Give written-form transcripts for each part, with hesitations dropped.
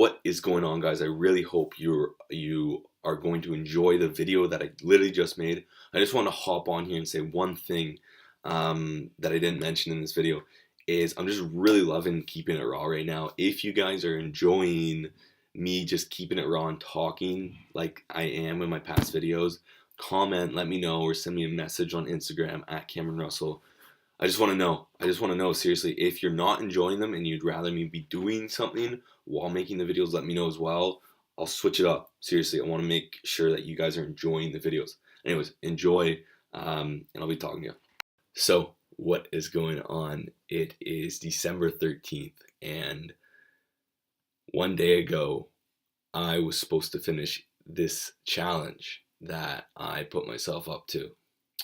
What is going on, guys? I really hope you are going to enjoy the video that I literally just made. I just want to hop on here and say one thing that I didn't mention in this video is I'm just really loving keeping it raw right now. If you guys are enjoying me just keeping it raw and talking like I am in my past videos, comment, let me know, or send me a message on Instagram at Cameron Russell. I just want to know. I just want to know, seriously, if you're not enjoying them and you'd rather me be doing something while making the videos, let me know as well. I'll switch it up. Seriously, I want to make sure that you guys are enjoying the videos. Anyways, enjoy, and I'll be talking to you. So, what is going on? It is December 13th, and one day ago, I was supposed to finish this challenge that I put myself up to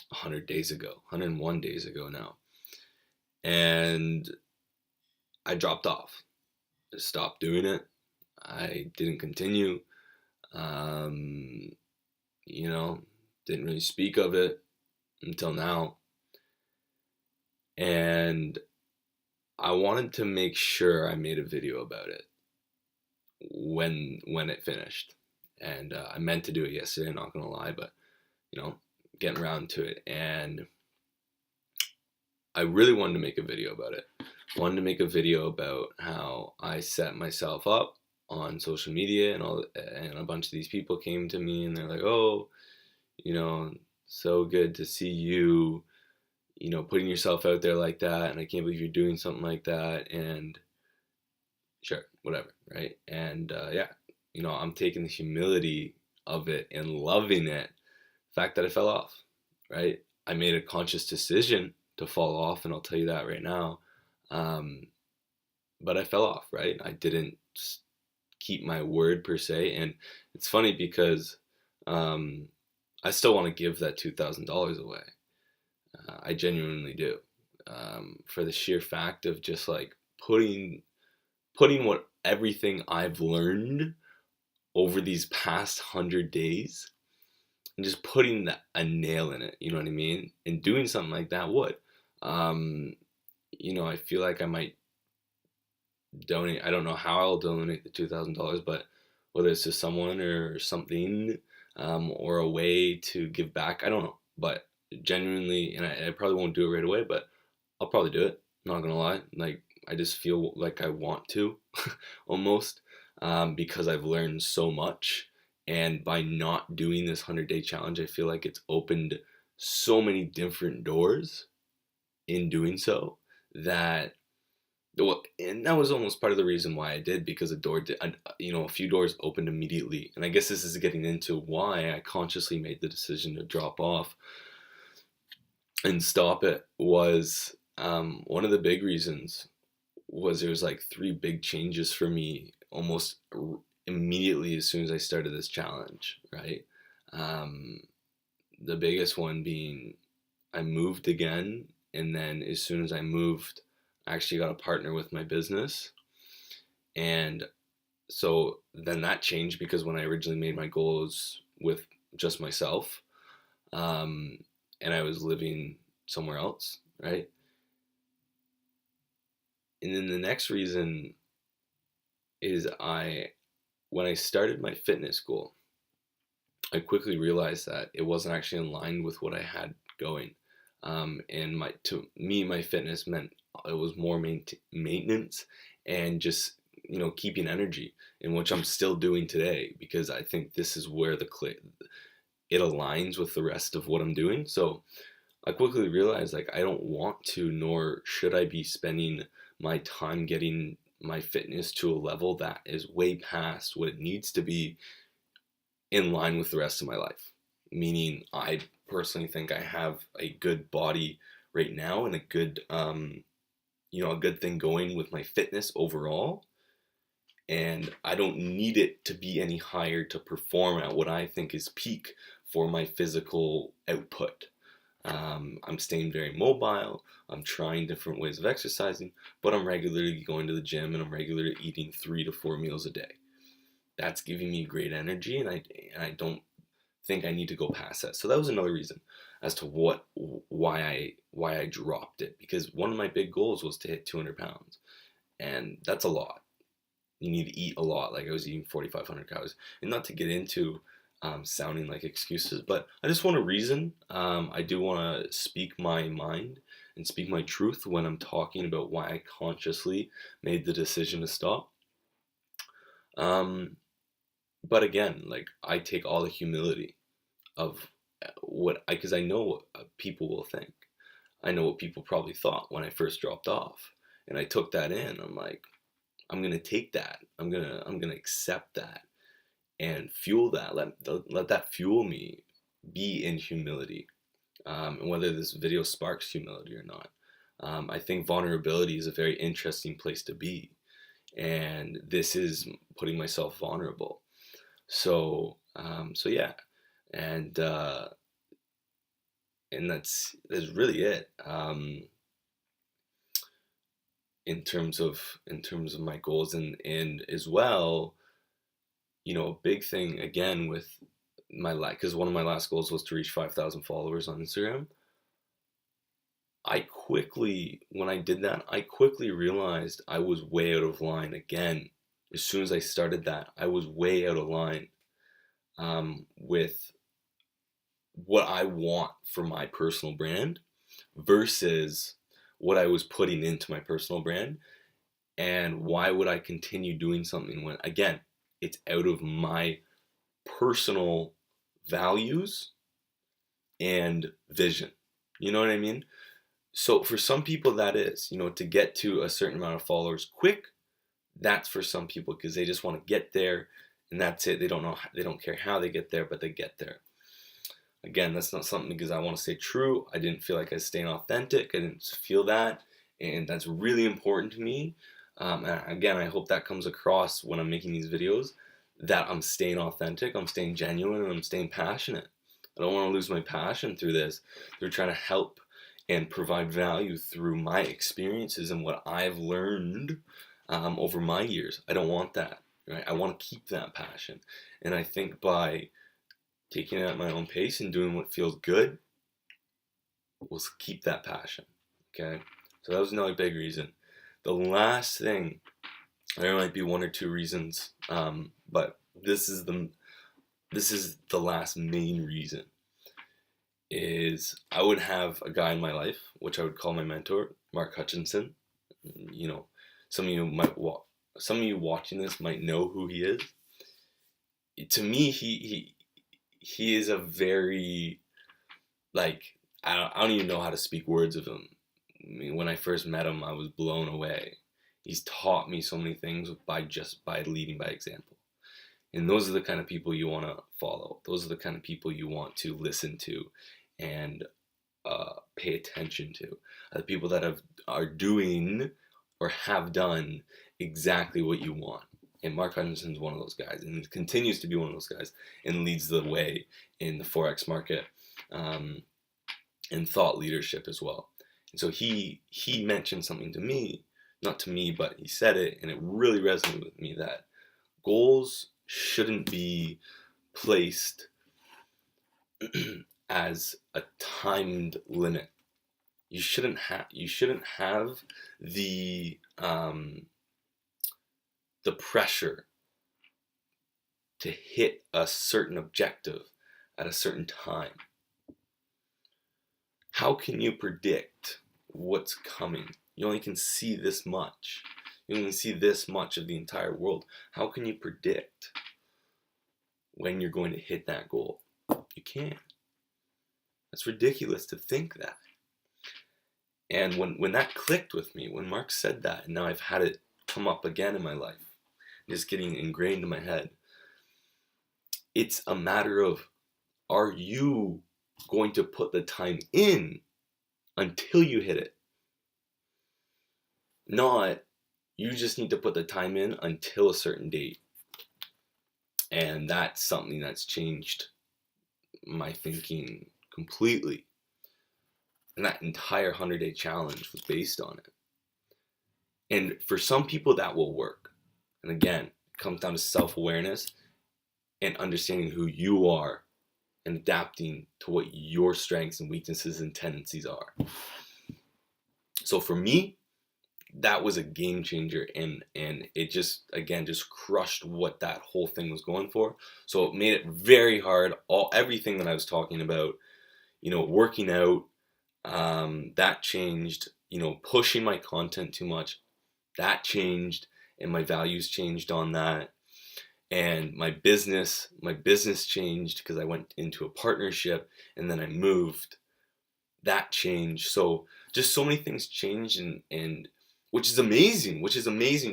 100 days ago, 101 days ago now. And I dropped off. I stopped doing it. I didn't continue. Didn't really speak of it until now. And I wanted to make sure I made a video about it when it finished. And I meant to do it yesterday, not gonna lie, but getting around to it. And I really wanted to make a video about it. I wanted to make a video about how I set myself up on social media, and a bunch of these people came to me and they're like, "Oh, so good to see you, putting yourself out there like that, and I can't believe you're doing something like that." And sure, whatever, right? And I'm taking the humility of it and loving it. The fact that I fell off, right? I made a conscious decision to fall off, and I'll tell you that right now. But I fell off, right? I didn't keep my word per se, and it's funny because I still want to give that $2,000 away. I genuinely do, for the sheer fact of just like putting everything I've learned over these past 100 days and just putting a nail in it, you know what I mean? And doing something like that would. I feel like I might donate. I don't know how I'll donate the $2,000, but whether it's to someone or something, or a way to give back, I don't know. But genuinely, and I probably won't do it right away, but I'll probably do it. Not gonna lie. Like, I just feel like I want to, almost, because I've learned so much. And by not doing this 100-day challenge, I feel like it's opened so many different doors in doing so and that was almost part of the reason why I did, because a few doors opened immediately. And I guess this is getting into why I consciously made the decision to drop off and stop it. Was one of the big reasons was there was like 3 big changes for me almost immediately as soon as I started this challenge, right? The biggest one being I moved again, and then as soon as I moved, I actually got a partner with my business. And so then that changed, because when I originally made my goals with just myself, and I was living somewhere else, right? And then the next reason is when I started my fitness goal, I quickly realized that it wasn't actually in line with what I had going. And to me, my fitness meant it was more maintenance and just keeping energy, in which I'm still doing today, because I think this is where it aligns with the rest of what I'm doing. So I quickly realized, like, I don't want to, nor should I be spending my time getting my fitness to a level that is way past what it needs to be in line with the rest of my life. Meaning, I personally think I have a good body right now, and a good thing going with my fitness overall. And I don't need it to be any higher to perform at what I think is peak for my physical output. I'm staying very mobile. I'm trying different ways of exercising, but I'm regularly going to the gym, and I'm regularly eating 3 to 4 meals a day. That's giving me great energy, and I don't think I need to go past that. So that was another reason as to why I dropped it, because one of my big goals was to hit 200 pounds, and that's a lot. You need to eat a lot. Like I was eating 4,500 calories. And not to get into sounding like excuses, but I just want to reason. I do want to speak my mind and speak my truth when I'm talking about why I consciously made the decision to stop. Um, but again, like I take all the humility of because I know what people will think. I know what people probably thought when I first dropped off, and I took that in. I'm like, I'm gonna take that. I'm gonna accept that and fuel that. Let that fuel me. Be in humility, and whether this video sparks humility or not. I think vulnerability is a very interesting place to be, and this is putting myself vulnerable. So yeah, and uh, and that's really it. In terms of my goals, and as well, a big thing again with my life, because one of my last goals was to reach 5,000 followers on Instagram. When I did that, I quickly realized I was way out of line again. As soon as I started that, I was way out of line with what I want for my personal brand versus what I was putting into my personal brand. And why would I continue doing something when, again, it's out of my personal values and vision? You know what I mean? So for some people, that is, to get to a certain amount of followers quick, that's for some people because they just want to get there and that's it. They don't care how they get there, but they get there. Again, that's not something because I want to stay true. I didn't feel like I was staying authentic. I didn't feel that. And that's really important to me. And again, I hope that comes across when I'm making these videos, that I'm staying authentic, I'm staying genuine, and I'm staying passionate. I don't want to lose my passion through this. They're trying to help and provide value through my experiences and what I've learned over my years. I don't want that. Right? I want to keep that passion. And I think by taking it at my own pace and doing what feels good will keep that passion. Okay? So that was another big reason. The last thing, there might be one or two reasons, but this is the last main reason, is I would have a guy in my life, which I would call my mentor, Mark Hutchinson. Some of you watching this might know who he is. To me, he is a very, like, I don't even know how to speak words of him. I mean, when I first met him, I was blown away. He's taught me so many things by leading by example. And those are the kind of people you want to follow. Those are the kind of people you want to listen to and pay attention to. The people that are doing or have done exactly what you want. And Mark Hutchinson is one of those guys, and continues to be one of those guys, and leads the way in the Forex market and thought leadership as well. And so he mentioned something to me, not to me, but he said it, and it really resonated with me, that goals shouldn't be placed as a timed limit. You shouldn't have the pressure to hit a certain objective at a certain time. How can you predict what's coming? You only can see this much. You only see this much of the entire world. How can you predict when you're going to hit that goal? You can't. That's ridiculous to think that. And when that clicked with me, when Mark said that, and now I've had it come up again in my life, just getting ingrained in my head, it's a matter of, are you going to put the time in until you hit it? Not, you just need to put the time in until a certain date. And that's something that's changed my thinking completely. And that entire 100-day challenge was based on it. And for some people that will work. And again, it comes down to self-awareness and understanding who you are and adapting to what your strengths and weaknesses and tendencies are. So for me, that was a game changer, and it just, again, just crushed what that whole thing was going for. So it made it very hard. Everything that I was talking about, working out, that changed. Pushing my content too much, that changed, and my values changed on that. And my business changed because I went into a partnership, and then I moved. That changed. So just so many things changed, and which is amazing.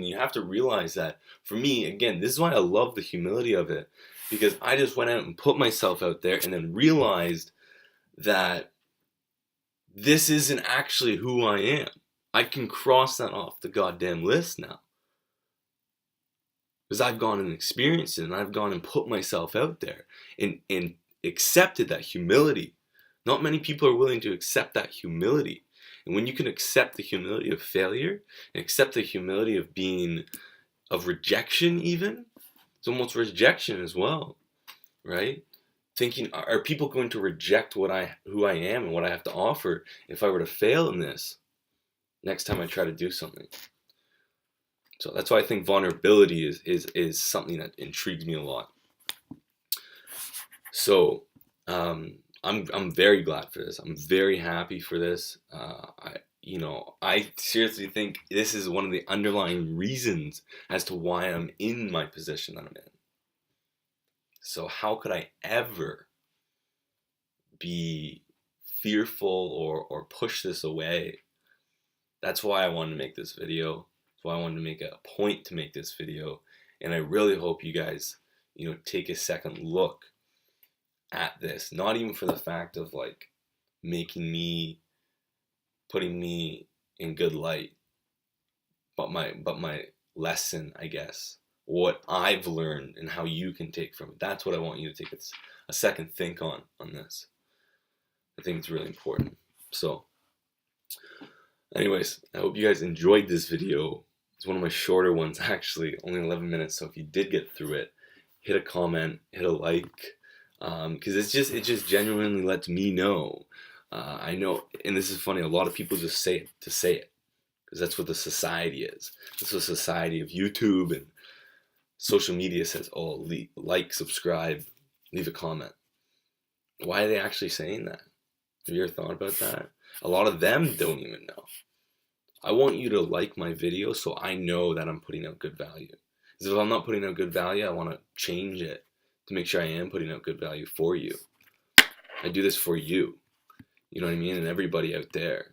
You have to realize that. For me, again, this is why I love the humility of it, because I just went out and put myself out there, and then realized that this isn't actually who I am. I can cross that off the goddamn list now. Because I've gone and experienced it, and I've gone and put myself out there, and accepted that humility. Not many people are willing to accept that humility. And when you can accept the humility of failure, and accept the humility of rejection even, it's almost rejection as well, right? Thinking, are people going to reject who I am and what I have to offer if I were to fail in this next time I try to do something? So that's why I think vulnerability is something that intrigues me a lot. So I'm very glad for this. I'm very happy for this. I seriously think this is one of the underlying reasons as to why I'm in my position that I'm in. So how could I ever be fearful or push this away? That's why I wanted to make this video. That's why I wanted to make a point to make this video. And I really hope you guys, take a second look at this. Not even for the fact of like putting me in good light, but my lesson, I guess, what I've learned and how you can take from it. That's what I want you to take a second think on this. I think it's really important. So anyways, I hope you guys enjoyed this video. It's one of my shorter ones, actually, only 11 minutes. So if you did get through it, hit a comment, hit a like, because it just genuinely lets me know. I know, and this is funny, a lot of people just say it to say it, because that's what the society is. That's what the society of YouTube and social media says. Oh, like, subscribe, leave a comment. Why are they actually saying that? Have you ever thought about that? A lot of them don't even know. I want you to like my video so I know that I'm putting out good value. Because if I'm not putting out good value, I want to change it to make sure I am putting out good value for you. I do this for you. You know what I mean? And everybody out there.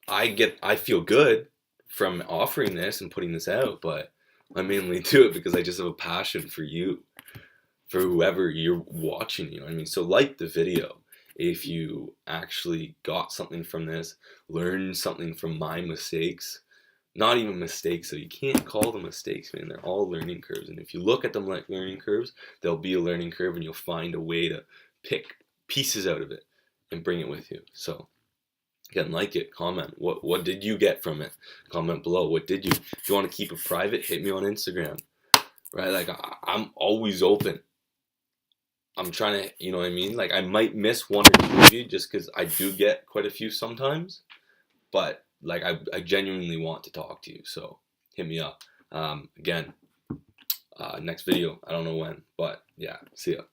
I feel good from offering this and putting this out, but I mainly do it because I just have a passion for you, for whoever you're watching, you know what I mean? So like the video if you actually got something from this, learned something from my mistakes. Not even mistakes, so you can't call them mistakes, man. They're all learning curves, and if you look at them like learning curves, there'll be a learning curve, and you'll find a way to pick pieces out of it and bring it with you. So again, like it, comment. What did you get from it? Comment below. What did you? If you want to keep it private, hit me on Instagram. Right? Like I'm always open. I'm trying to, you know what I mean? Like I might miss one or two of you just because I do get quite a few sometimes, but like I genuinely want to talk to you. So hit me up. Again, next video. I don't know when, but yeah. See ya.